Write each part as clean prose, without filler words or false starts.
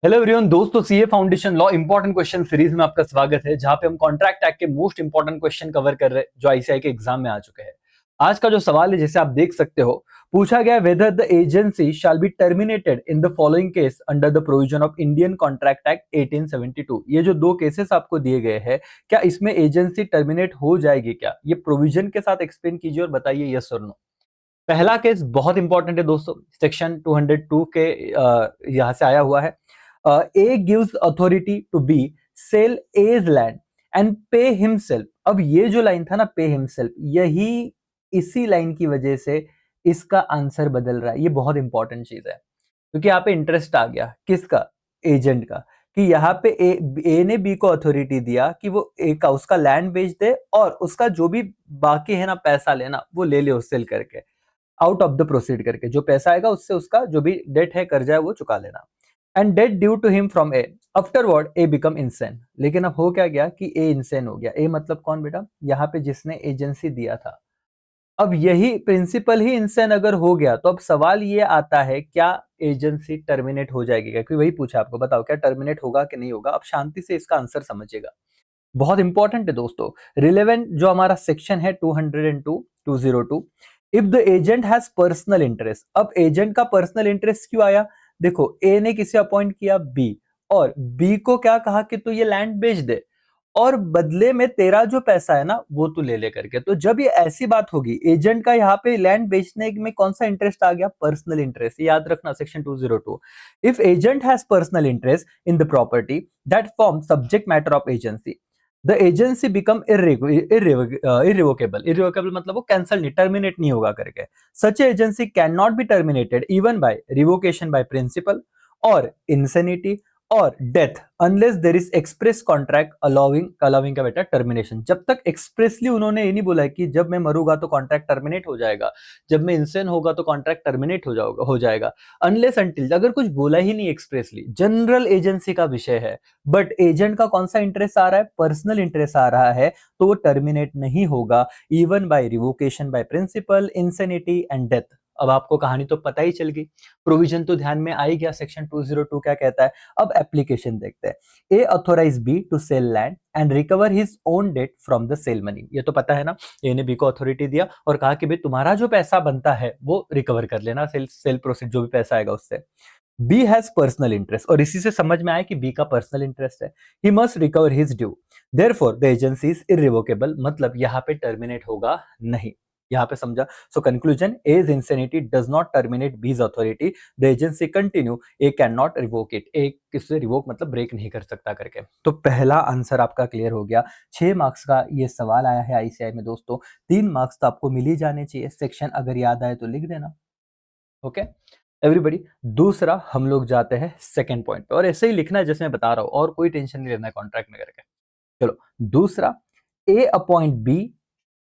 Hello everyone दोस्तों, CA foundation law important question series में आपका स्वागत है, जहां पे हम कॉन्ट्रैक्ट एक्ट के मोस्ट इंपॉर्टेंट क्वेश्चन कवर कर रहे हैं जो आईसीआई के एग्जाम में आ चुके हैं। आज का जो सवाल है, जैसे आप देख सकते हो, पूछा गया whether the agency shall be terminated in the following case under the provision of Indian contract act 1872। ये जो दो केसेस आपको दिए गए हैं, क्या इसमें एजेंसी टर्मिनेट हो जाएगी? क्या ये प्रोविजन के साथ एक्सप्लेन कीजिए और बताइए यस और नो। पहला केस बहुत इंपॉर्टेंट है दोस्तों, सेक्शन 202 के यहां से आया हुआ है। A gives authority to be sell as land and pay himself. अब ये जो लाइन था ना, पे हिमसेल्फ, यही इसी लाइन की वजह से इसका आंसर बदल रहा है। ये बहुत इंपॉर्टेंट चीज है क्योंकि यहाँ पे इंटरेस्ट आ गया किसका, एजेंट का, कि यहाँ पे ए ने बी को अथॉरिटी दिया कि वो ए का उसका लैंड बेच दे और उसका जो भी बाकी है ना पैसा लेना वो ले ले, सेल करके आउट ऑफ द प्रोसीड करके जो पैसा आएगा उससे उसका जो भी डेट है कर्जा है वो चुका लेना। And debt due to him from a, afterward a become insane. लेकिन अब हो क्या गया कि ए इंसेन हो गया। ए मतलब कौन बेटा? यहाँ पे जिसने एजेंसी दिया था। अब यही प्रिंसिपल ही इंसेन अगर हो गया तो अब सवाल ये आता है, क्या एजेंसी टर्मिनेट हो जाएगी? क्योंकि वही पूछा आपको, बताओ क्या टर्मिनेट होगा कि नहीं होगा। अब शांति से इसका आंसर समझिएगा, बहुत इंपॉर्टेंट है दोस्तों। रिलेवेंट जो हमारा सेक्शन है 202 202, if the agent has personal interest. अब एजेंट का पर्सनल इंटरेस्ट क्यों आया? देखो, ए ने किसे अपॉइंट किया? बी। और बी को क्या कहा कि तू ये लैंड बेच दे और बदले में तेरा जो पैसा है ना वो तू ले ले करके। तो जब ये ऐसी बात होगी, एजेंट का यहाँ पे लैंड बेचने में कौन सा इंटरेस्ट आ गया? Personal interest. याद रखना section 202, if agent has personal interest in the property that form subject matter of agency, the agency become irrevocable. Irrevocable मतलब वो कैंसल नहीं, टर्मिनेट नहीं होगा करके। Such agency can not be terminated even by revocation by principal और insanity और death unless there is express contract allowing का बेटा टर्मिनेशन। जब तक एक्सप्रेसली उन्होंने ये नहीं बोला है कि जब मैं मरूंगा तो कॉन्ट्रैक्ट टर्मिनेट हो जाएगा, जब मैं इंसेन होगा तो कॉन्ट्रैक्ट टर्मिनेट हो जाएगा, अनलेस अंटिल, अगर कुछ बोला ही नहीं एक्सप्रेसली, जनरल एजेंसी का विषय है, बट एजेंट का कौन सा इंटरेस्ट आ रहा है? पर्सनल इंटरेस्ट आ रहा है, तो वो टर्मिनेट नहीं होगा even by revocation by principal, insanity and death. अब आपको कहानी तो पता ही चल गई, प्रोविजन तो ध्यान में आ ही गया, सेक्शन 202 क्या कहता है। अब एप्लीकेशन देखते हैं। A authorise B to sell land and recover his own debt from the sale money. ये तो पता है ना, ए ने बी को अथॉरिटी दिया और कहा कि भाई तुम्हारा जो पैसा बनता है वो रिकवर कर लेना, सेल प्रोसीड जो भी पैसा आएगा उससे। बी हैज पर्सनल इंटरेस्ट, और इसी से समझ में आया कि बी का पर्सनल इंटरेस्ट है। He must recover his due, therefore the agency is irrevocable. मतलब यहाँ पे टर्मिनेट होगा नहीं। यहाँ पे समझा? So conclusion, as insanity does not terminate B's authority, the agency continue, A can not revoke it. A किससे रिवोक मतलब ब्रेक नहीं कर सकता करके। तो पहला आंसर आपका क्लियर हो गया। 6 मार्क्स का ये सवाल आया है आईसीआई में दोस्तों। 3 मार्क्स तो आपको मिल ही जाने चाहिए। सेक्शन अगर याद आए तो लिख देना। ओके एवरीबडी, दूसरा हम लोग जाते हैं सेकेंड पॉइंट पे, और ऐसे ही लिखना है जैसे मैं बता रहा हूं, और कोई टेंशन नहीं लेना है कॉन्ट्रैक्ट में करके। चलो दूसरा, A appoint B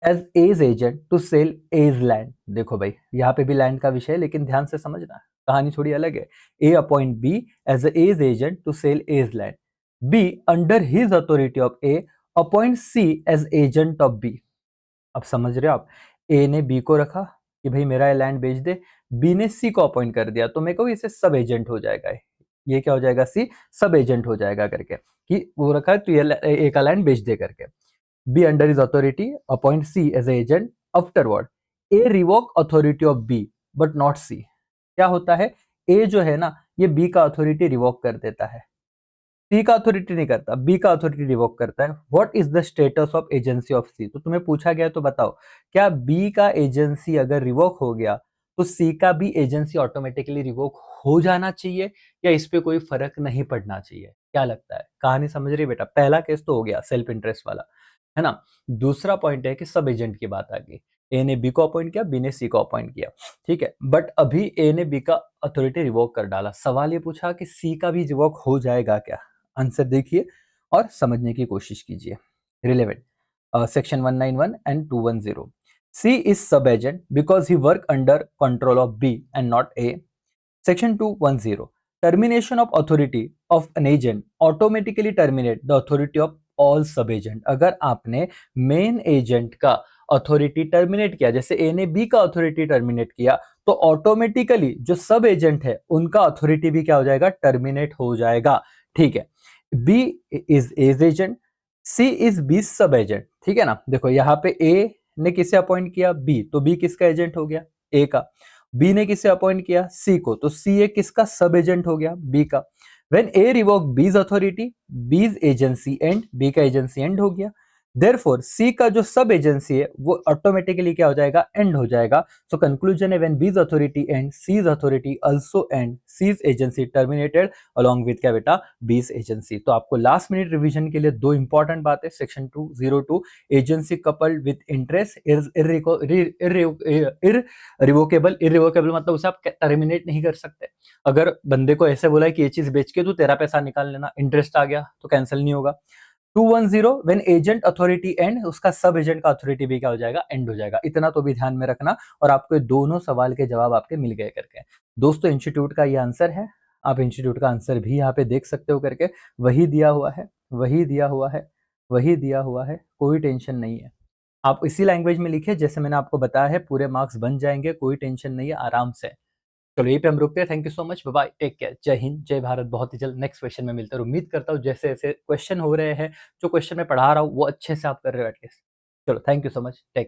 as as agent to sell as land. देखो भाई, यहाँ पे भी लैंड का विषय है लेकिन ध्यान से समझना, कहानी थोड़ी अलग है। A appoint B as as agent to sell as land, B under his authority of A appoint C as agent of B. अब समझ रहे हो आप, ए ने बी को रखा कि भाई मेरा ये लैंड बेच दे, बी ने सी को अपॉइंट कर दिया, तो मेरे को इसे सब एजेंट हो जाएगा। ये क्या हो जाएगा? सी सब एजेंट हो जाएगा करके, कि वो रखा है तो ये ए का लैंड बेच दे करके। B under is authority appoint C as agent, afterward A revoke authority of B but not C. क्या होता है? ए जो है ना, ये बी का अथॉरिटी रिवोक कर देता है, सी का अथॉरिटी नहीं करता, बी का अथॉरिटी रिवोक करता है। What is the status of agency of C? तो तुम्हें पूछा गया तो बताओ, क्या बी का एजेंसी अगर रिवोक हो गया तो सी का भी एजेंसी ऑटोमेटिकली रिवोक हो जाना चाहिए, या इस पे कोई फर्क नहीं पड़ना चाहिए? क्या लगता है? कहानी समझ रही बेटा? पहला केस तो हो गया सेल्फ इंटरेस्ट वाला, है ना। दूसरा पॉइंट है कि सब एजेंट की बात आ गई। ए ने बी को अपॉइंट किया, बी ने सी को अपॉइंट किया, ठीक है, बट अभी ए ने बी का अथॉरिटी रिवोक कर डाला। सवाल ये पूछा कि सी का भी रिवोक हो जाएगा क्या? आंसर देखिए और समझने की कोशिश कीजिए। Relevant section 191 and 210, C is sub agent because he work under control of B and not A. Section 210, termination of authority of an agent automatically terminate the authority of all sub agent. अगर आपने main agent का authority terminate किया, जैसे ए ने B का authority terminate किया, तो automatically जो सब एजेंट है उनका अथॉरिटी भी क्या हो जाएगा, टर्मिनेट हो जाएगा। ठीक है, B is as agent, C is B sub agent. ठीक है ना, देखो यहाँ पे ए ने किसे अपॉइंट किया, बी, तो बी किसका एजेंट हो गया, ए का। बी ने किसे अपॉइंट किया, सी को, तो सी ए किसका सब एजेंट हो गया, बी का। व्हेन ए रिवोक बीज अथॉरिटी, बीज एजेंसी एंड, बी का एजेंसी एंड हो गया। देयरफॉर सी का जो सब एजेंसी है वो ऑटोमेटिकली क्या हो जाएगा, एंड हो जाएगा। सो कंक्लूजन है when B's authority end, C's authority also end, C's agency terminated along with क्या बेटा, बीज एजेंसी। तो आपको लास्ट मिनट रिवीजन के लिए दो इंपॉर्टेंट बातें, section 202 agency coupled with interest irrevocable, irrevocable मतलब उसे आप टर्मिनेट नहीं कर सकते। अगर बंदे को ऐसे बोला है कि ये चीज बेच के तू तेरा पैसा निकाल लेना, इंटरेस्ट आ गया तो कैंसिल नहीं होगा। 210 व्हेन एजेंट अथॉरिटी एंड, उसका सब एजेंट का अथॉरिटी भी क्या हो जाएगा, एंड हो जाएगा। इतना तो भी ध्यान में रखना, और आपको दोनों सवाल के जवाब आपके मिल गए करके। दोस्तों इंस्टीट्यूट का ये आंसर है, आप इंस्टीट्यूट का आंसर भी यहाँ पे देख सकते हो करके, वही दिया हुआ है, वही दिया हुआ है, वही दिया हुआ है, कोई टेंशन नहीं है। आप इसी लैंग्वेज में लिखे जैसे मैंने आपको बताया है, पूरे मार्क्स बन जाएंगे, कोई टेंशन नहीं है, आराम से। चलो यहीं पे हम रुकते हैं। Thank you so much, bye bye, take care, जय हिंद जय भारत। बहुत ही जल्द नेक्स्ट क्वेश्चन में मिलते हैं। उम्मीद करता हूँ जैसे जैसे क्वेश्चन हो रहे हैं, जो क्वेश्चन मैं पढ़ा रहा हूँ वो अच्छे से आप कर रहे हो एटलीस्ट। चलो thank you so much, take